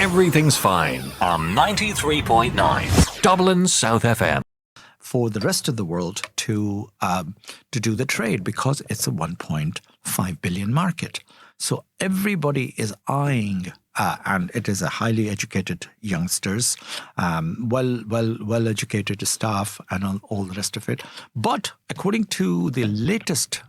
Everything's fine on 93.9 Dublin South FM. For the rest of the world to do the trade, because it's a 1.5 billion market. So everybody is eyeing, and it is a highly educated youngsters, well educated staff, and all the rest of it. But according to the latest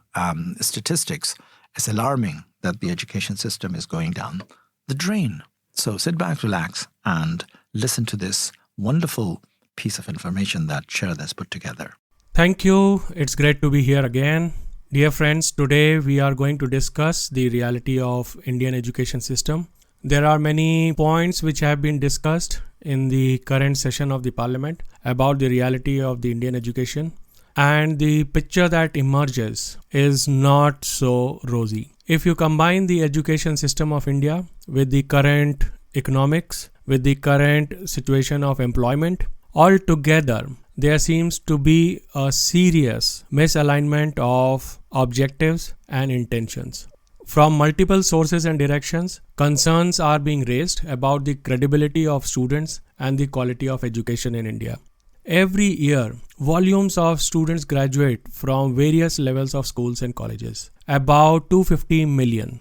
statistics, it's alarming that the education system is going down the drain. So sit back, relax, and listen to this wonderful piece of information that Sharad has put together. Thank you. It's great to be here again. Dear friends, today we are going to discuss the reality of Indian education system. There are many points which have been discussed in the current session of the parliament about the reality of the Indian education, and the picture that emerges is not so rosy. If you combine the education system of India with the current economics, with the current situation of employment, altogether there seems to be a serious misalignment of objectives and intentions. From multiple sources and directions, concerns are being raised about the credibility of students and the quality of education in India. Every year, volumes of students graduate from various levels of schools and colleges, about 250 million.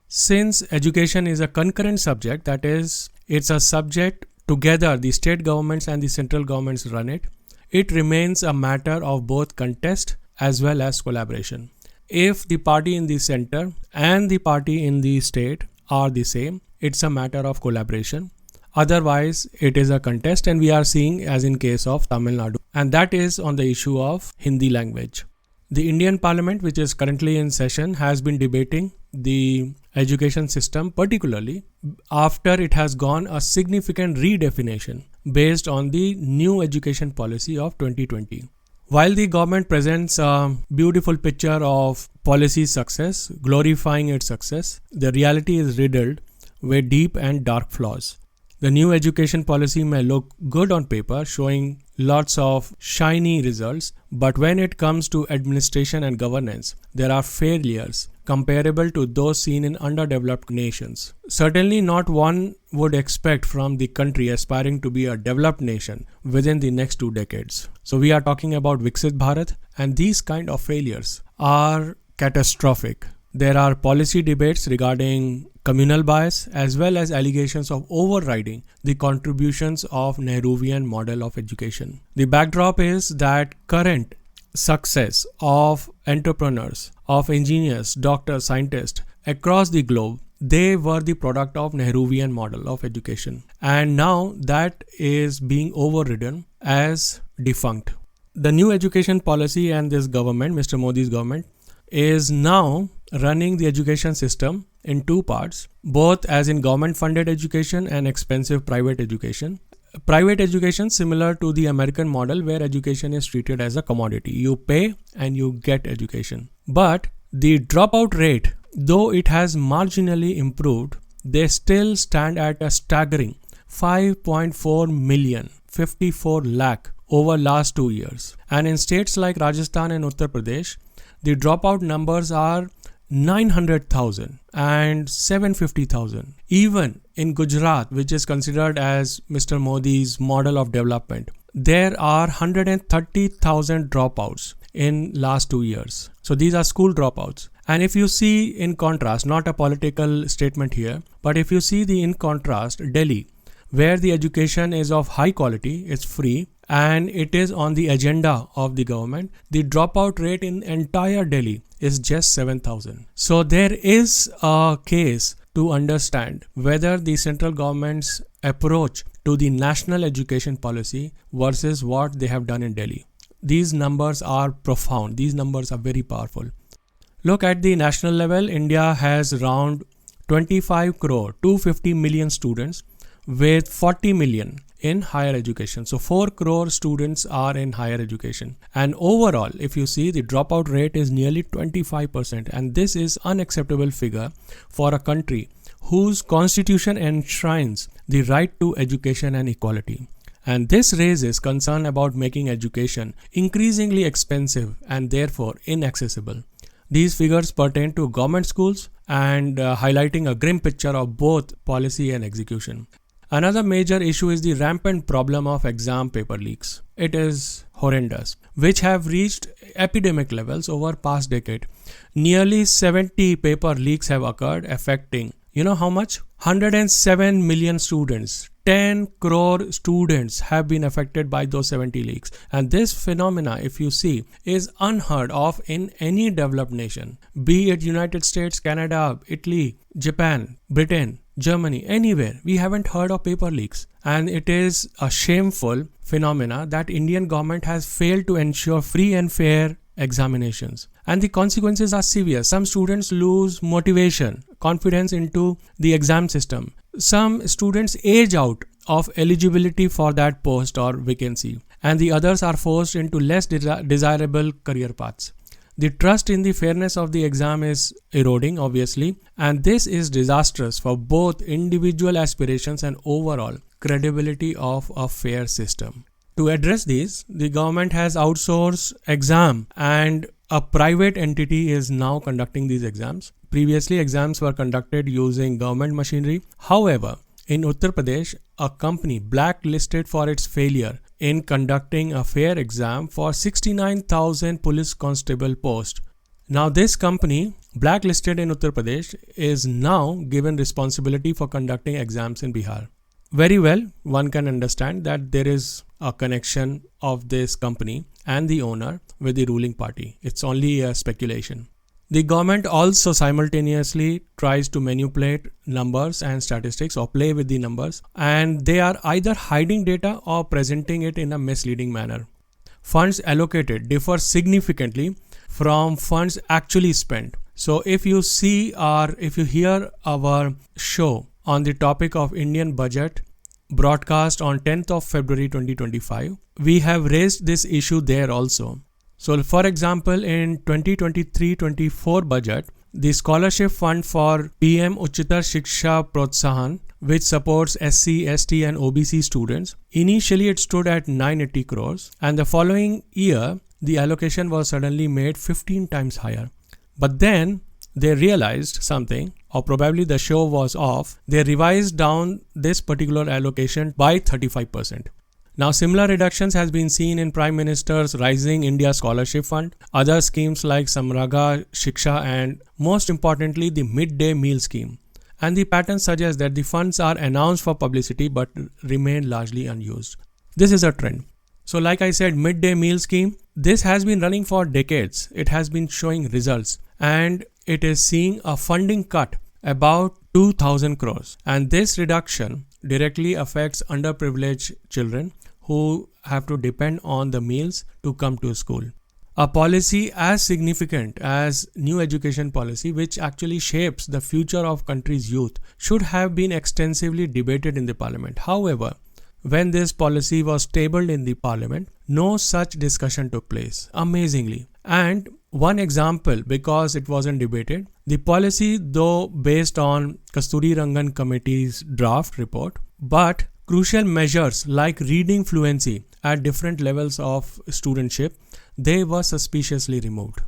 Since education is a concurrent subject, that is, it's a subject together the state governments and the central governments run it, it remains a matter of both contest as well as collaboration. If the party in the center and the party in the state are the same, it's a matter of collaboration. Otherwise, it is a contest, and we are seeing as in case of Tamil Nadu. And that is on the issue of Hindi language. The Indian Parliament, which is currently in session, has been debating the education system, particularly after it has gone a significant redefinition based on the new education policy of 2020. While the government presents a beautiful picture of policy success, glorifying its success, the reality is riddled with deep and dark flaws. The new education policy may look good on paper, showing lots of shiny results, but when it comes to administration and governance, there are failures comparable to those seen in underdeveloped nations. Certainly not one would expect from the country aspiring to be a developed nation within the next 2 decades. So we are talking about Viksit Bharat, and these kind of failures are catastrophic. There are policy debates regarding communal bias as well as allegations of overriding the contributions of Nehruvian model of education. The backdrop is that current success of entrepreneurs, of engineers, doctors, scientists across the globe, they were the product of Nehruvian model of education. And now that is being overridden as defunct. The new education policy and this government, Mr. Modi's government, is now running the education system in 2 parts, both as in government funded education and expensive private education. Private education similar to the American model where education is treated as a commodity. You pay and you get education. But the dropout rate, though it has marginally improved, they still stand at a staggering 5.4 million, 54 lakh over last 2 years. And in states like Rajasthan and Uttar Pradesh, the dropout numbers are 900,000 and 750,000. Even in Gujarat, which is considered as Mr. Modi's model of development, there are 130,000 dropouts in last 2 years. So these are school dropouts. And if you see in contrast, not a political statement here, but if you see the in contrast, Delhi, where the education is of high quality, it's free, and it is on the agenda of the government, the dropout rate in entire Delhi is just 7,000. So there is a case to understand whether the central government's approach to the national education policy versus what they have done in Delhi. These numbers are profound. These numbers are very powerful. Look at the national level. India has around 25 crore, 250 million students with 40 million in higher education. So 4 crore students are in higher education. And overall, if you see, the dropout rate is nearly 25%. And this is unacceptable figure for a country whose constitution enshrines the right to education and equality. And this raises concern about making education increasingly expensive and therefore inaccessible. These figures pertain to government schools and highlighting a grim picture of both policy and execution. Another major issue is the rampant problem of exam paper leaks. It is horrendous, which have reached epidemic levels over past decade. Nearly 70 paper leaks have occurred, affecting, you know how much? 107 million students. 10 crore students have been affected by those 70 leaks. And this phenomena, if you see, is unheard of in any developed nation. Be it United States, Canada, Italy, Japan, Britain, Germany, anywhere. We haven't heard of paper leaks. And it is a shameful phenomena that Indian government has failed to ensure free and fair examinations. And the consequences are severe. Some students lose motivation, confidence into the exam system. Some students age out of eligibility for that post or vacancy, and the others are forced into less desirable career paths. The trust in the fairness of the exam is eroding, obviously, and this is disastrous for both individual aspirations and overall credibility of a fair system. To address these, the government has outsourced exam, and a private entity is now conducting these exams. Previously, exams were conducted using government machinery. However, in Uttar Pradesh, a company blacklisted for its failure in conducting a fair exam for 69,000 police constable posts. Now, this company, blacklisted in Uttar Pradesh, is now given responsibility for conducting exams in Bihar. Very well, one can understand that there is a connection of this company and the owner with the ruling party. It's only a speculation. The government also simultaneously tries to manipulate numbers and statistics or play with the numbers, and they are either hiding data or presenting it in a misleading manner. Funds allocated differ significantly from funds actually spent. So if you hear our show on the topic of Indian budget broadcast on 10th of February 2025, we have raised this issue there also. So for example, in 2023-24 budget, the scholarship fund for PM Uchchitar Shiksha Protsahan, which supports SC, ST and OBC students, initially it stood at 980 crores, and the following year the allocation was suddenly made 15 times higher. But then they realized something, or probably the show was off. They revised down this particular allocation by 35%. Now, similar reductions has been seen in Prime Minister's Rising India Scholarship Fund, other schemes like Samraga Shiksha, and most importantly, the midday meal scheme. And the pattern suggests that the funds are announced for publicity but remain largely unused. This is a trend. So like I said, midday meal scheme, this has been running for decades. It has been showing results, and it is seeing a funding cut about 2,000 crores. And this reduction directly affects underprivileged children who have to depend on the meals to come to school. A policy as significant as new education policy, which actually shapes the future of country's youth, should have been extensively debated in the parliament. However, when this policy was tabled in the parliament, no such discussion took place, amazingly. And one example, because it wasn't debated, the policy, though based on Kasturi Rangan Committee's draft report, but crucial measures like reading fluency at different levels of studentship, they were suspiciously removed.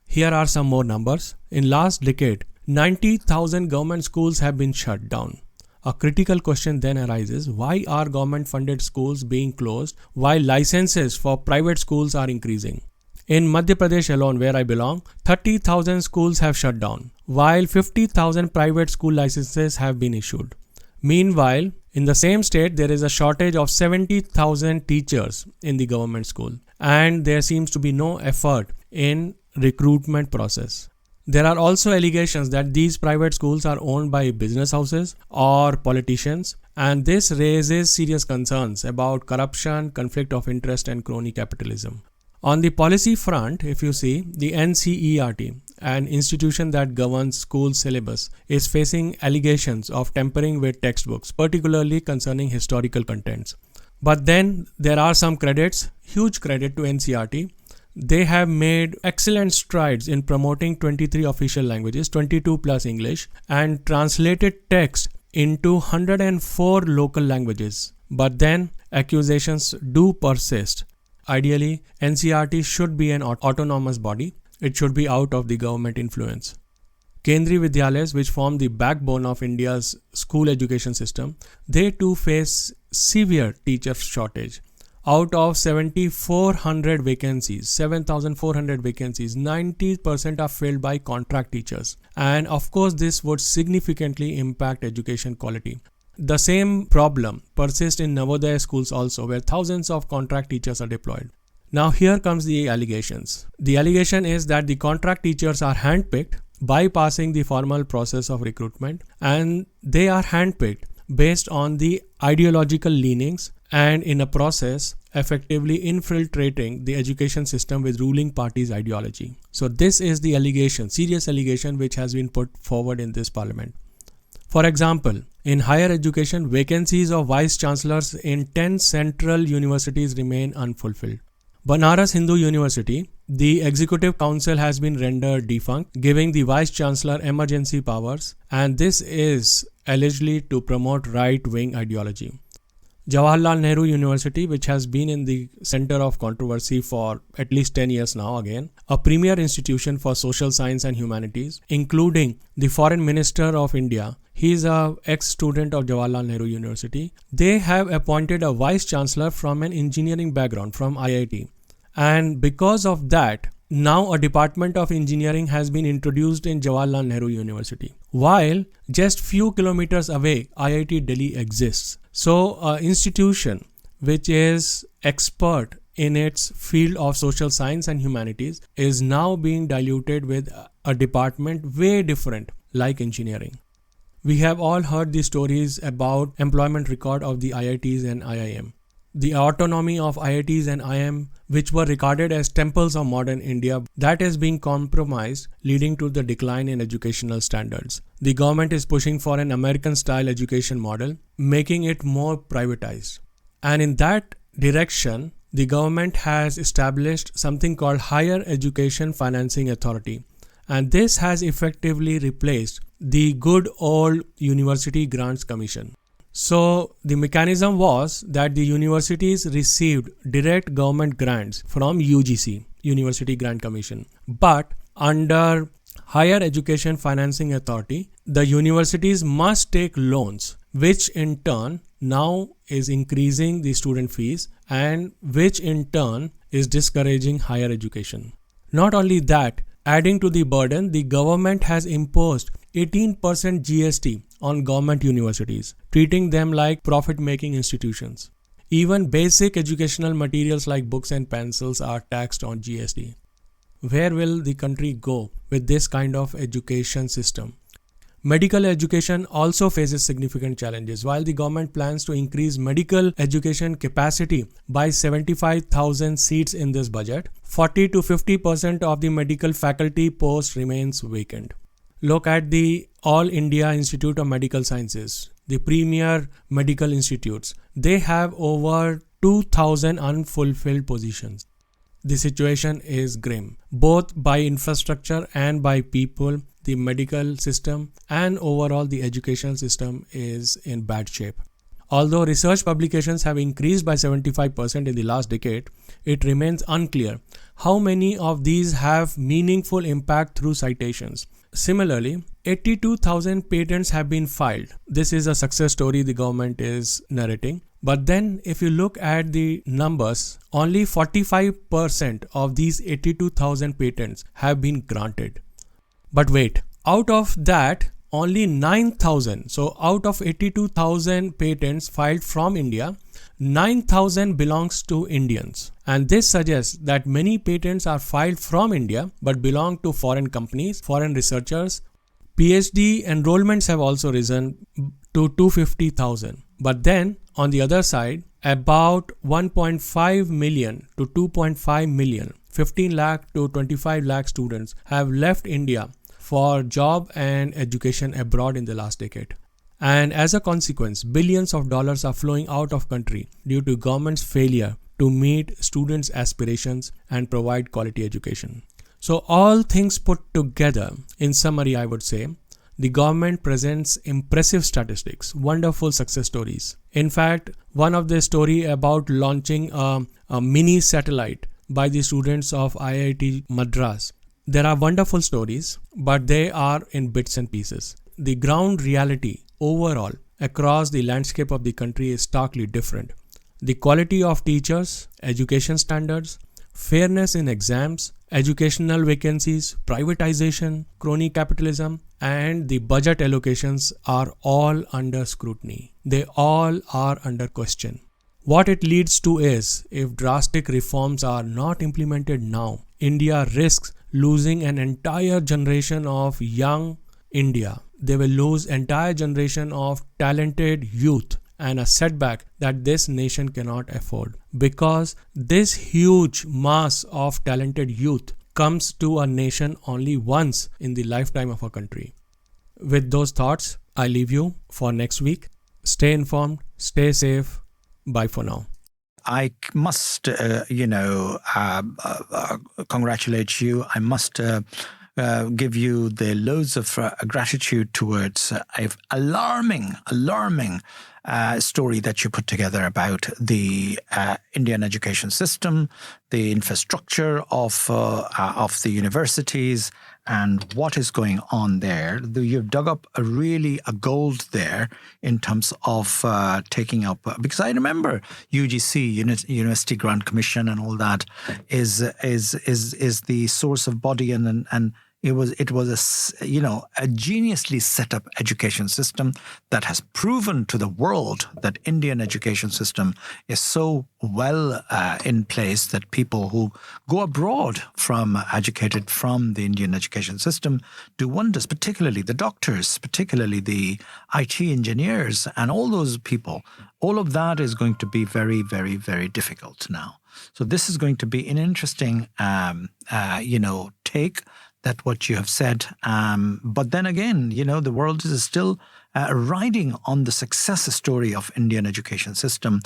Here are some more numbers. In last decade, 90,000 government schools have been shut down. A critical question then arises, why are government-funded schools being closed while licenses for private schools are increasing? In Madhya Pradesh alone, where I belong, 30,000 schools have shut down, while 50,000 private school licenses have been issued. Meanwhile, in the same state, there is a shortage of 70,000 teachers in the government school, and there seems to be no effort in recruitment process. There are also allegations that these private schools are owned by business houses or politicians, and this raises serious concerns about corruption, conflict of interest, and crony capitalism. On the policy front, if you see, the NCERT, an institution that governs school syllabus, is facing allegations of tampering with textbooks, particularly concerning historical contents. But then there are some credits, huge credit to NCERT. They have made excellent strides in promoting 23 official languages, 22 plus English, and translated text into 104 local languages. But then accusations do persist. Ideally, NCERT should be an autonomous body. It should be out of the government influence. Kendriya Vidyalayas, which form the backbone of India's school education system, they too face severe teacher shortage. Out of 7,400 vacancies, 90% are filled by contract teachers. And of course, this would significantly impact education quality. The same problem persists in Navodaya schools also, where thousands of contract teachers are deployed. Now here comes the allegations. The allegation is that the contract teachers are handpicked, bypassing the formal process of recruitment, and they are handpicked based on the ideological leanings and in a process effectively infiltrating the education system with ruling party's ideology. So this is the allegation, serious allegation which has been put forward in this parliament. For example, in higher education, vacancies of vice chancellors in 10 central universities remain unfulfilled. Banaras Hindu University, the executive council has been rendered defunct, giving the vice chancellor emergency powers, and this is allegedly to promote right-wing ideology. Jawaharlal Nehru University, which has been in the center of controversy for at least 10 years now again, a premier institution for social science and humanities, including the foreign minister of India. He is a ex-student of Jawaharlal Nehru University. They have appointed a vice chancellor from an engineering background from IIT. And because of that, now a department of engineering has been introduced in Jawaharlal Nehru University. While just few kilometers away, IIT Delhi exists. So, an institution which is expert in its field of social science and humanities is now being diluted with a department way different, like engineering. We have all heard the stories about employment record of the IITs and IIM. The autonomy of IITs and IIM, which were regarded as temples of modern India, that is being compromised, leading to the decline in educational standards. The government is pushing for an American-style education model, making it more privatized. And in that direction, the government has established something called Higher Education Financing Authority. And this has effectively replaced the good old University Grants Commission. So the mechanism was that the universities received direct government grants from UGC, University Grant Commission. But under Higher Education Financing Authority, the universities must take loans, which in turn now is increasing the student fees and which in turn is discouraging higher education. Not only that, adding to the burden, the government has imposed 18% GST on government universities, treating them like profit-making institutions. Even basic educational materials like books and pencils are taxed on GST. Where will the country go with this kind of education system? Medical education also faces significant challenges. While the government plans to increase medical education capacity by 75,000 seats in this budget, 40 to 50% of the medical faculty post remains vacant. Look at the All India Institute of Medical Sciences, the premier medical institutes. They have over 2,000 unfulfilled positions. The situation is grim, both by infrastructure and by people. The medical system and overall the educational system is in bad shape. Although research publications have increased by 75% in the last decade, it remains unclear how many of these have meaningful impact through citations. Similarly, 82,000 patents have been filed. This is a success story the government is narrating. But then if you look at the numbers, only 45% of these 82,000 patents have been granted. But wait, out of that, only 9,000, so out of 82,000 patents filed from India, 9,000 belongs to Indians. And this suggests that many patents are filed from India but belong to foreign companies, foreign researchers. PhD enrollments have also risen to 250,000. But then, on the other side, about 1.5 million to 2.5 million, 15 lakh to 25 lakh students have left India for job and education abroad in the last decade. And as a consequence, billions of dollars are flowing out of country due to government's failure to meet students' aspirations and provide quality education. So all things put together, in summary, I would say, the government presents impressive statistics, wonderful success stories. In fact, one of the story about launching a mini satellite by the students of IIT Madras There are wonderful stories, but they are in bits and pieces. The ground reality overall across the landscape of the country is starkly different. The quality of teachers, education standards, fairness in exams, educational vacancies, privatization, crony capitalism, and the budget allocations are all under scrutiny. They all are under question. What it leads to is, if drastic reforms are not implemented now, India risks losing an entire generation of young India. They will lose entire generation of talented youth, and a setback that this nation cannot afford, because this huge mass of talented youth comes to a nation only once in the lifetime of a country. With those thoughts, I leave you for next week. Stay informed, stay safe. Bye for now. I must, congratulate you. I must give you the loads of gratitude towards an alarming story that you put together about the Indian education system, the infrastructure of the universities, and what is going on there. You've dug up a gold there in terms of taking up, because I remember UGC, University Grant Commission, and all that is the source of body, and it was a geniusly set up education system that has proven to the world that Indian education system is so well in place that people who go abroad educated from the Indian education system do wonders, particularly the doctors, particularly the IT engineers, and all those people. All of that is going to be very, very, very difficult now. So this is going to be an interesting, take that what you have said. But then again, the world is still riding on the success story of Indian education system.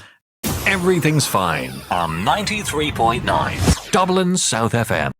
Everything's fine on 93.9 Dublin South FM.